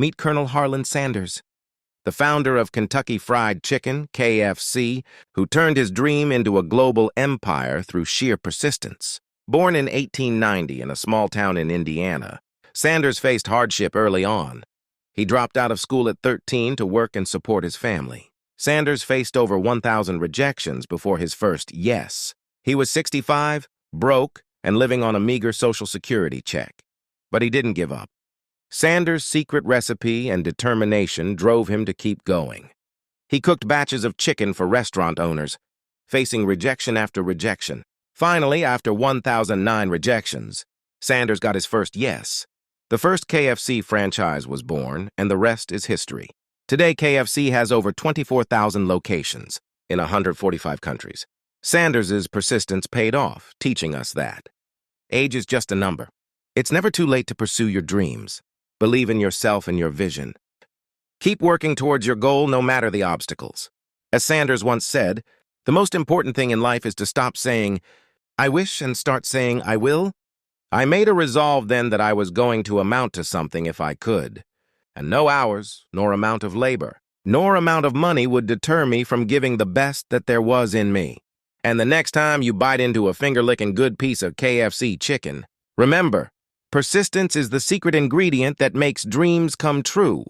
Meet Colonel Harlan Sanders, the founder of Kentucky Fried Chicken, KFC, who turned his dream into a global empire through sheer persistence. Born in 1890 in a small town in Indiana, Sanders faced hardship early on. He dropped out of school at 13 to work and support his family. Sanders faced over 1,000 rejections before his first yes. He was 65, broke, and living on a meager Social Security check. But he didn't give up. Sanders' secret recipe and determination drove him to keep going. He cooked batches of chicken for restaurant owners, facing rejection after rejection. Finally, after 1,009 rejections, Sanders got his first yes. The first KFC franchise was born, and the rest is history. Today, KFC has over 24,000 locations in 145 countries. Sanders' persistence paid off, teaching us that age is just a number. It's never too late to pursue your dreams. Believe in yourself and your vision. Keep working towards your goal no matter the obstacles. As Sanders once said, the most important thing in life is to stop saying, "I wish," and start saying, "I will." I made a resolve then that I was going to amount to something if I could, and no hours, nor amount of labor, nor amount of money would deter me from giving the best that there was in me. And the next time you bite into a finger-licking good piece of KFC chicken, remember, persistence is the secret ingredient that makes dreams come true.